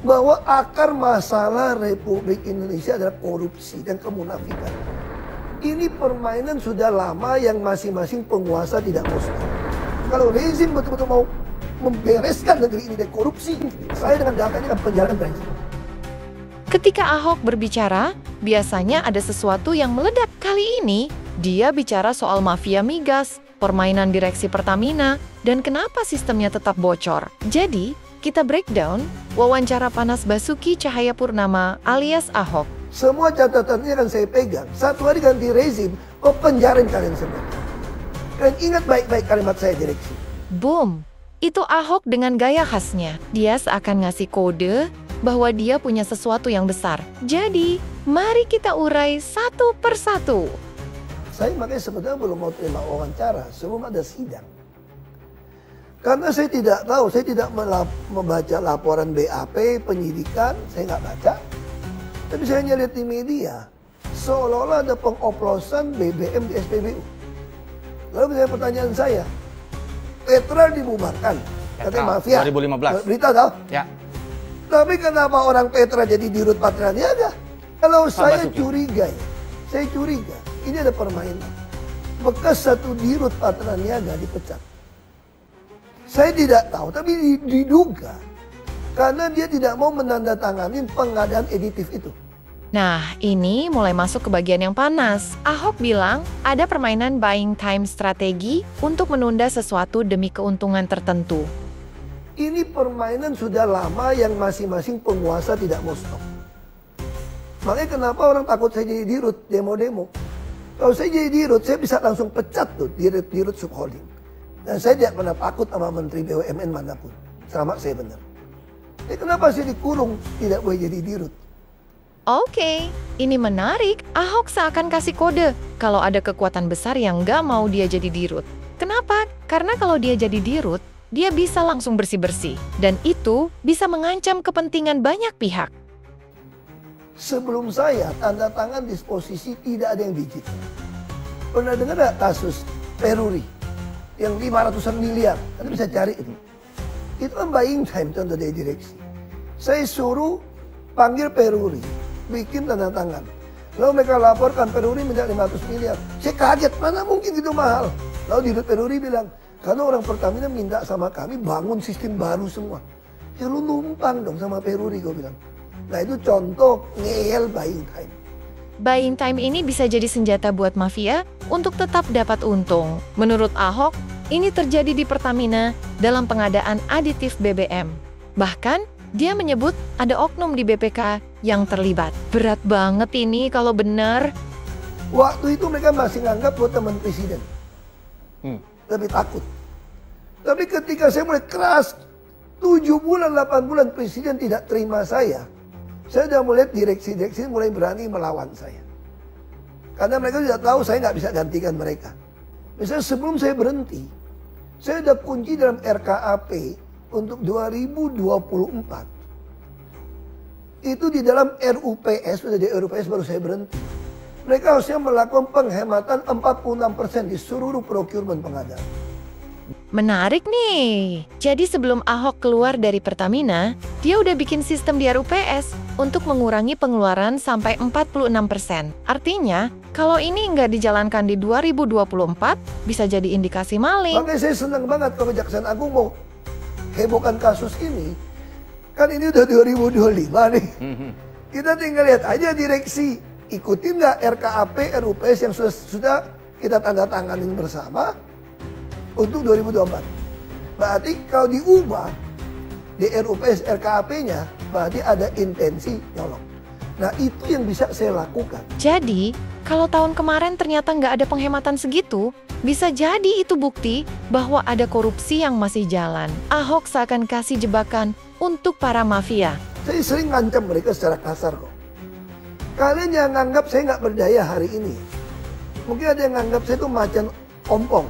bahwa akar masalah Republik Indonesia adalah korupsi dan kemunafikan. Ini permainan sudah lama yang masing-masing penguasa tidak mau stop. Kalau rezim betul-betul mau membereskan negeri ini dari korupsi, saya dengan datanya akan penjarakan rezim. Ketika Ahok berbicara, biasanya ada sesuatu yang meledak. Kali ini, dia bicara soal mafia migas, permainan direksi Pertamina, dan kenapa sistemnya tetap bocor. Jadi, kita breakdown wawancara panas Basuki Cahayapurnama alias Ahok. Semua catatannya akan saya pegang. Satu hari ganti rezim, penjarain kalian semua. Dan ingat baik-baik kalimat saya, direksi. Boom! Itu Ahok dengan gaya khasnya. Dia seakan ngasih kode bahwa dia punya sesuatu yang besar. Jadi, mari kita urai satu persatu. Saya makanya sebetulnya belum mau terima wawancara sebelum ada sidang. Karena saya tidak tahu, saya tidak membaca laporan BAP, penyidikan, saya nggak baca. Tapi saya hanya lihat di media, seolah-olah ada pengoplosan BBM di SPBU. Lalu saya pertanyaan saya, Petra dibubarkan, katanya mafia. 2015. Berita tahu? Ya. Tapi kenapa orang Petra jadi dirut Patraniaga? Kalau saya Basuki. curiga ya, saya curiga, ini ada permainan. Bekas satu dirut Patraniaga dipecat. Saya tidak tahu, tapi diduga. Karena dia tidak mau menandatangani pengadaan editif itu. Nah, ini mulai masuk ke bagian yang panas. Ahok bilang ada permainan buying time strategi untuk menunda sesuatu demi keuntungan tertentu. Ini permainan sudah lama yang masing-masing penguasa tidak mau stop. Makanya kenapa orang takut saya jadi dirut, demo-demo. Kalau saya jadi dirut, saya bisa langsung pecat tuh dirut subholding. Dan saya tidak pernah takut sama menteri BUMN manapun. Selama saya benar. Kenapa saya dikurung, tidak boleh jadi dirut? Oke, ini menarik. Ahok seakan kasih kode kalau ada kekuatan besar yang nggak mau dia jadi dirut. Kenapa? Karena kalau dia jadi dirut, dia bisa langsung bersih-bersih. Dan itu bisa mengancam kepentingan banyak pihak. Sebelum saya tanda tangan disposisi tidak ada yang digital. Pernah dengar nggak kasus Peruri yang 500-an miliar? Anda bisa cari itu. Itu kan buying time contoh dari direksi. Saya suruh panggil Peruri, bikin tanda tangan. Lalu mereka laporkan Peruri minta 500 miliar. Saya kaget, mana mungkin itu mahal. Lalu di Peruri bilang, karena orang Pertamina minta sama kami bangun sistem baru semua. Ya lu numpang dong sama Peruri, gue bilang. Nah itu contoh ngeyel buying time. Buying time ini bisa jadi senjata buat mafia untuk tetap dapat untung. Menurut Ahok, ini terjadi di Pertamina dalam pengadaan aditif BBM. Bahkan, dia menyebut ada oknum di BPK yang terlibat. Berat banget ini kalau benar. Waktu itu mereka masih nganggap buat teman presiden. Lebih takut. Tapi ketika saya mulai keras, 7 bulan, 8 bulan presiden tidak terima saya sudah mulai direksi-direksi mulai berani melawan saya. Karena mereka sudah tahu saya nggak bisa gantikan mereka. Misalnya sebelum saya berhenti, saya sudah kunci dalam RKAP untuk 2024. Itu di dalam RUPS, sudah di RUPS baru saya berhenti. Mereka harusnya melakukan penghematan 46% di seluruh procurement pengadaan. Menarik nih. Jadi sebelum Ahok keluar dari Pertamina, dia udah bikin sistem di RUPS untuk mengurangi pengeluaran sampai 46%. Artinya, kalau ini nggak dijalankan di 2024, bisa jadi indikasi maling. Makanya saya senang banget kalau Kejaksaan Agung mau hebohkan kasus ini. Kan ini udah 2025 nih. Kita tinggal lihat aja direksi. Ikutin nggak RKAP, RUPS yang sudah kita tanda tanganin bersama untuk 2024. Berarti kalau diubah di RUPS RKAP-nya, berarti ada intensi nyolong. Nah itu yang bisa saya lakukan. Jadi, kalau tahun kemarin ternyata nggak ada penghematan segitu, bisa jadi itu bukti bahwa ada korupsi yang masih jalan. Ahok seakan kasih jebakan untuk para mafia. Saya sering ngancam mereka secara kasar kok. Kalian yang nganggap saya nggak berdaya hari ini. Mungkin ada yang nganggap saya itu macan ompong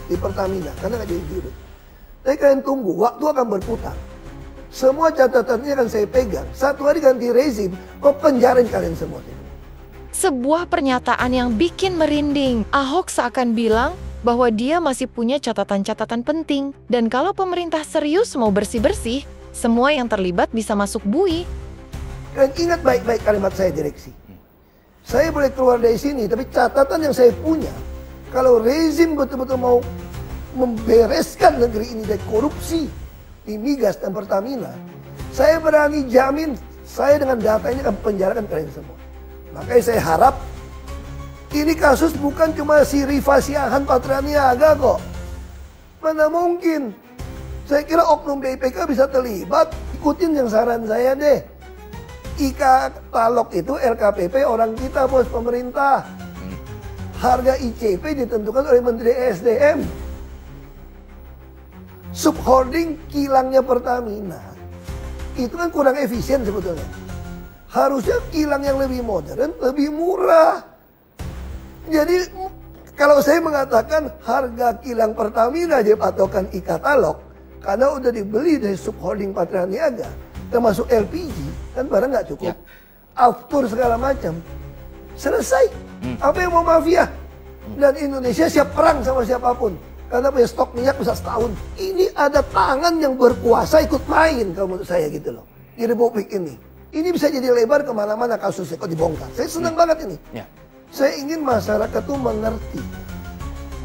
di Pertamina karena nggak jadi dirut. Tapi kalian tunggu, waktu akan berputar. Semua catatannya akan saya pegang. Satu hari ganti rezim, penjarain kalian semua. Sebuah pernyataan yang bikin merinding. Ahok seakan bilang bahwa dia masih punya catatan-catatan penting. Dan kalau pemerintah serius mau bersih-bersih, semua yang terlibat bisa masuk bui. Dan ingat baik-baik kalimat saya direksi. Saya boleh keluar dari sini, tapi catatan yang saya punya, kalau rezim betul-betul mau membereskan negeri ini dari korupsi di migas dan Pertamina, saya berani jamin saya dengan data ini akan penjarakan kalian semua. Makanya saya harap ini kasus bukan cuma si Rifa Siahaan Patraniaga kok. Mana mungkin. Saya kira oknum BPK bisa terlibat. Ikutin yang saran saya deh. Ika-talok itu LKPP orang kita, bos, pemerintah. Harga ICP ditentukan oleh Menteri SDM. Subholding kilangnya Pertamina. Itu kan kurang efisien sebetulnya. Harusnya kilang yang lebih modern, lebih murah. Jadi kalau saya mengatakan harga kilang Pertamina aja patokan Ika-talok, karena udah dibeli dari subholding Patraniaga, termasuk LPG, kan barang nggak cukup. Aftur segala macam. Selesai. Apa yang mau mafia? Dan Indonesia siap perang sama siapapun. Karena punya stok minyak bisa setahun. Ini ada tangan yang berkuasa ikut main kalau menurut saya gitu loh. Di Republik ini. Ini bisa jadi lebar kemana-mana kasusnya kok dibongkar. Saya senang banget ini. Saya ingin masyarakat tuh mengerti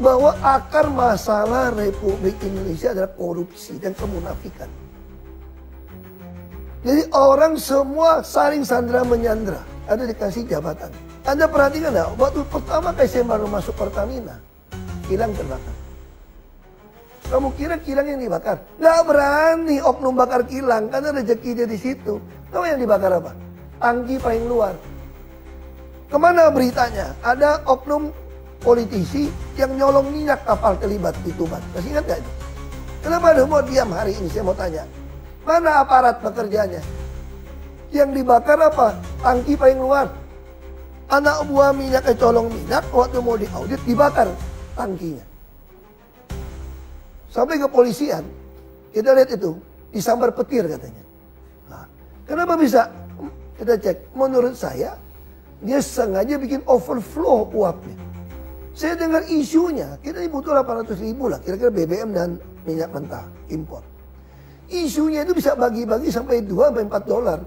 bahwa akar masalah Republik Indonesia adalah korupsi dan kemunafikan. Jadi orang semua saling sandra menyandra. Ada dikasih jabatan. Anda perhatikan nggak? Waktu pertama kali saya baru masuk Pertamina, kilang terbakar. Kamu kira kilang yang dibakar? Nggak berani oknum bakar kilang karena rezeki dia di situ. Tahu yang dibakar apa? Tangki paling luar. Kemana beritanya? Ada oknum politisi yang nyolong minyak kapal terlibat di Tuban. Masih ingat nggak itu? Kenapa ada mau diam hari ini? Saya mau tanya. Mana aparat pekerjaannya? Yang dibakar apa? Tangki paling luar. Anak buah minyak colong minyak waktu mau diaudit dibakar tangkinya. Sampai ke polisian, kita lihat itu disambar petir katanya. Nah, kenapa bisa? Kita cek. Menurut saya dia sengaja bikin overflow uapnya. Saya dengar isunya, kita butuh 800.000 lah, kira-kira BBM dan minyak mentah impor. Isunya itu bisa bagi-bagi sampai $2-4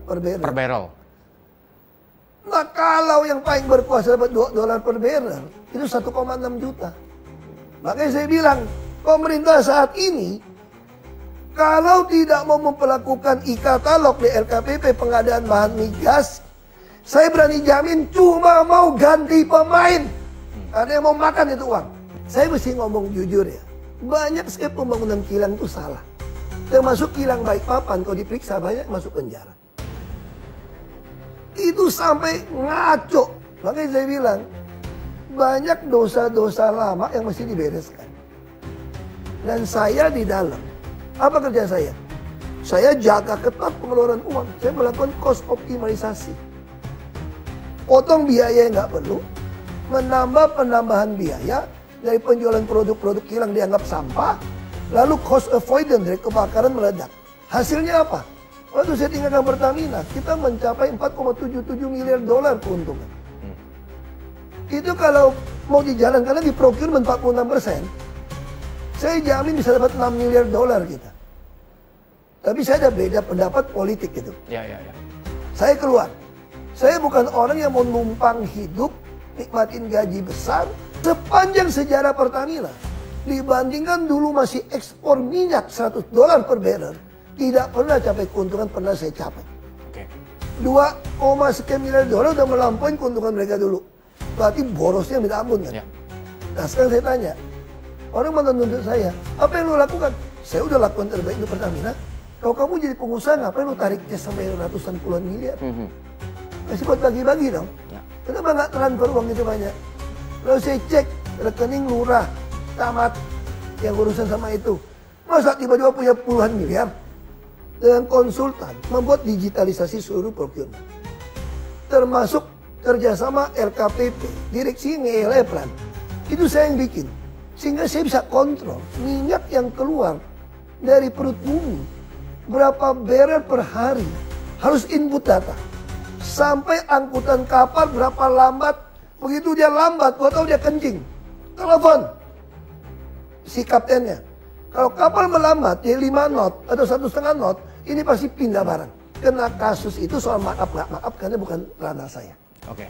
per barrel. Per barrel. Nah kalau yang paling berkuasa dapat $2 per barrel, itu 1,6 juta. Makanya saya bilang, pemerintah saat ini, kalau tidak mau memperlakukan Ika-talok di LKPP pengadaan bahan migas, saya berani jamin cuma mau ganti pemain. Karena yang mau makan itu uang. Saya mesti ngomong jujur ya, banyak sekali pembangunan kilang itu salah. Termasuk kilang Balikpapan, kalau diperiksa banyak masuk penjara. Itu sampai ngaco. Makanya saya bilang, banyak dosa-dosa lama yang mesti dibereskan. Dan saya di dalam. Apa kerja saya? Saya jaga ketat pengeluaran uang. Saya melakukan cost optimalisasi. Potong biaya yang nggak perlu. Menambah penambahan biaya dari penjualan produk-produk kilang dianggap sampah. Lalu cost avoidance dari kebakaran meledak. Hasilnya apa? Waktu saya tinggalkan Pertamina, kita mencapai $4,77 miliar keuntungan. Itu kalau mau dijalankan lagi procurement 46%, saya jamin bisa dapat $6 miliar kita. Tapi saya ada beda pendapat politik gitu. Ya. Saya keluar. Saya bukan orang yang mau numpang hidup, nikmatin gaji besar. Sepanjang sejarah Pertamina, dibandingkan dulu masih ekspor minyak $100 per barrel, tidak pernah capai keuntungan, pernah saya capai. 2, sekian miliar dolar udah melampaui keuntungan mereka dulu. Berarti borosnya minta ampun kan? Nah sekarang saya tanya, orang menuntut saya, apa yang lo lakukan? Saya udah lakukan terbaik untuk Pertamina. Kalau kamu jadi pengusaha, ngapain lo tarik cash sampai ratusan puluhan miliar? Masih buat bagi-bagi dong. Kenapa nggak transfer uang itu banyak? Lalu saya cek rekening lurah, camat yang urusan sama itu. Masa tiba-tiba punya puluhan miliar? Dengan konsultan membuat digitalisasi seluruh procurement. Termasuk kerjasama LKPP, direksi ngeleplan. Itu saya yang bikin. Sehingga saya bisa kontrol minyak yang keluar dari perut bumi. Berapa barrel per hari. Harus input data. Sampai angkutan kapal berapa lambat. Begitu dia lambat, gua tahu dia kencing. Telepon si kaptennya. Kalau kapal melambat, dia 5 knot atau 1,5 knot, ini pasti pindah barang. Kena kasus itu soal maaf nggak maaf karena bukan ranah saya. Oke.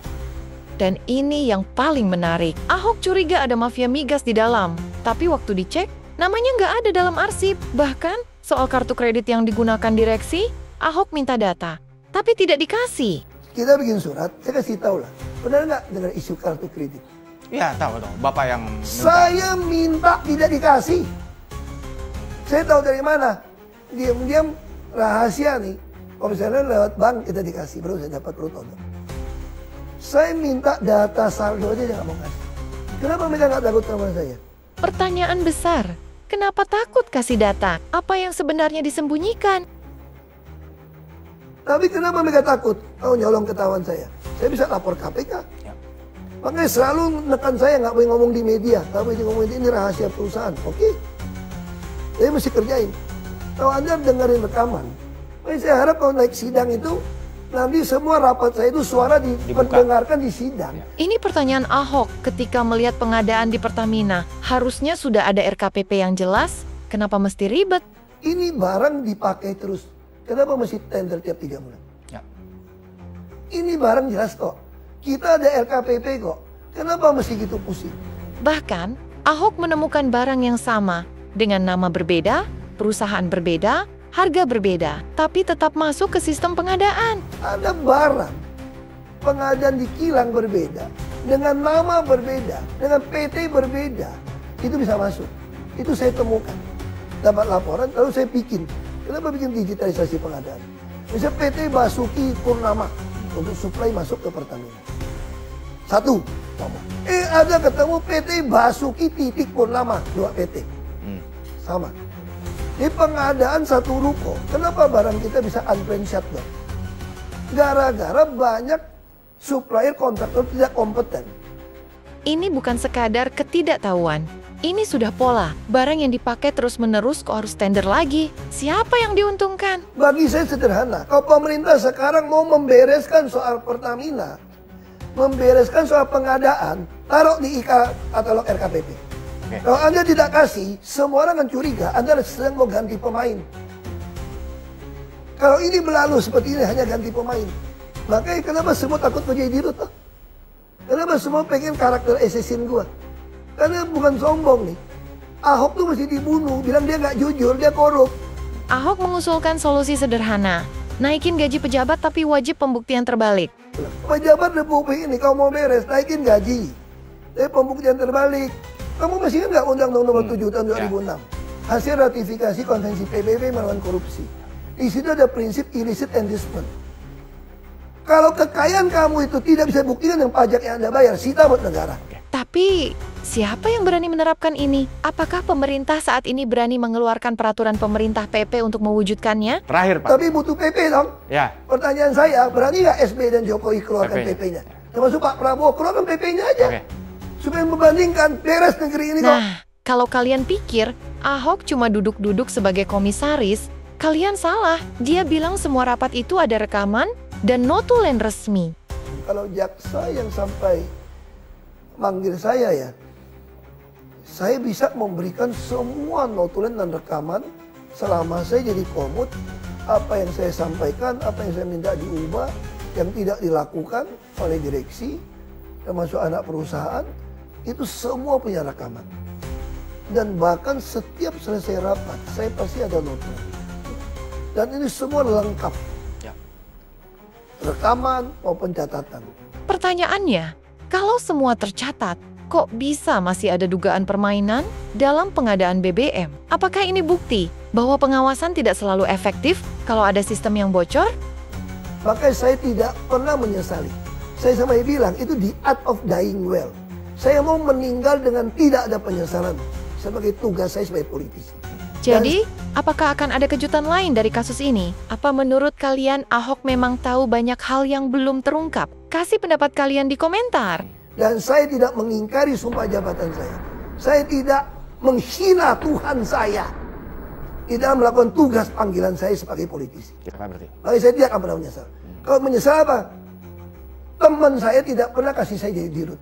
Dan ini yang paling menarik. Ahok curiga ada mafia migas di dalam. Tapi waktu dicek, namanya nggak ada dalam arsip. Bahkan soal kartu kredit yang digunakan direksi, Ahok minta data. Tapi tidak dikasih. Kita bikin surat, saya kasih tahu lah. Benar nggak dengan isu kartu kredit? Ya tahu dong, Bapak yang minta. Saya minta tidak dikasih. Saya tahu dari mana. Diam-diam rahasia nih. Kalau misalnya lewat bank kita dikasih, baru saya dapat perut otot. Saya minta data saldo aja dia nggak mau kasih. Kenapa mereka nggak takut sama saya? Pertanyaan besar, kenapa takut kasih data? Apa yang sebenarnya disembunyikan? Tapi kenapa mereka takut? Kalau nyolong ketahuan saya bisa lapor KPK. Ya. Makanya selalu menekan saya nggak boleh ngomong di media, nggak boleh ngomong ini rahasia perusahaan. Oke, saya mesti kerjain. Kalau Anda dengerin rekaman, saya harap kalau naik sidang itu nanti semua rapat saya itu suara diperdengarkan di sidang. Ya. Ini pertanyaan Ahok ketika melihat pengadaan di Pertamina. Harusnya sudah ada RKPP yang jelas, kenapa mesti ribet? Ini barang dipakai terus. Kenapa mesti tender tiap 3 bulan? Ya. Ini barang jelas kok. Kita ada RKPP kok. Kenapa mesti gitu pusing? Bahkan, Ahok menemukan barang yang sama dengan nama berbeda, perusahaan berbeda, harga berbeda, tapi tetap masuk ke sistem pengadaan. Ada barang pengadaan di kilang berbeda, dengan nama berbeda, dengan PT berbeda, itu bisa masuk. Itu saya temukan. Dapat laporan, lalu saya bikin. Kenapa bikin digitalisasi pengadaan? Misalnya PT Basuki Purnama untuk suplai masuk ke Pertamina. Satu, ngomong. Ada ketemu PT Basuki Titik Purnama, 2 PT. Sama. Ini pengadaan satu ruko. Kenapa barang kita bisa unplanned shutdown? Gara-gara banyak supplier kontraktor tidak kompeten. Ini bukan sekadar ketidaktahuan. Ini sudah pola. Barang yang dipakai terus-menerus kok harus tender lagi. Siapa yang diuntungkan? Bagi saya sederhana. Kalau pemerintah sekarang mau membereskan soal Pertamina, membereskan soal pengadaan, taruh di katalog RKPP. Oke. Kalau Anda tidak kasih, semua orang akan curiga Anda sedang mau ganti pemain. Kalau ini berlalu seperti ini hanya ganti pemain. Makanya kenapa semua takut menjadi dirut? Kenapa semua pengen karakter assassin gua? Karena bukan sombong nih. Ahok tuh mesti dibunuh, bilang dia nggak jujur, dia korup. Ahok mengusulkan solusi sederhana. Naikin gaji pejabat tapi wajib pembuktian terbalik. Pejabat Republik ini kalau mau beres, naikin gaji. Tapi pembuktian terbalik. Kamu masih ingat nggak Undang-Undang Nomor 7 tahun 2006? Hasil ratifikasi Konvensi PBB melawan korupsi. Di situ ada prinsip illicit enrichment. Kalau kekayaan kamu itu tidak bisa buktikan dengan pajak yang Anda bayar, sita buat negara. Tapi, siapa yang berani menerapkan ini? Apakah pemerintah saat ini berani mengeluarkan peraturan pemerintah PP untuk mewujudkannya? Terakhir, Pak. Tapi butuh PP dong. Ya. Pertanyaan saya, berani nggak SBY dan Jokowi keluarkan PP-nya? Termasuk Pak Prabowo, keluarkan PP-nya aja. Oke. Supaya membandingkan beres negeri ini kok. Nah, kalau kalian pikir Ahok cuma duduk-duduk sebagai komisaris, kalian salah. Dia bilang semua rapat itu ada rekaman dan notulen resmi. Kalau jaksa yang sampai manggil saya saya bisa memberikan semua notulen dan rekaman selama saya jadi komut. Apa yang saya sampaikan, apa yang saya minta diubah, yang tidak dilakukan oleh direksi, termasuk anak perusahaan, itu semua punya rekaman. Dan bahkan setiap selesai rapat, saya pasti ada notulen. Dan ini semua lengkap. Ya. Rekaman maupun catatan. Pertanyaannya, kalau semua tercatat, kok bisa masih ada dugaan permainan dalam pengadaan BBM? Apakah ini bukti bahwa pengawasan tidak selalu efektif kalau ada sistem yang bocor? Makanya saya tidak pernah menyesali. Saya sampai bilang itu the art of dying well. Saya mau meninggal dengan tidak ada penyesalan sebagai tugas saya sebagai politisi. Jadi, apakah akan ada kejutan lain dari kasus ini? Apa menurut kalian Ahok memang tahu banyak hal yang belum terungkap? Kasih pendapat kalian di komentar. Dan saya tidak mengingkari sumpah jabatan saya. Saya tidak menghina Tuhan saya di dalam melakukan tugas panggilan saya sebagai politisi. Berarti. Makanya saya tidak akan pernah menyesal. Kalau menyesal apa? Teman saya tidak pernah kasih saya jadi dirut.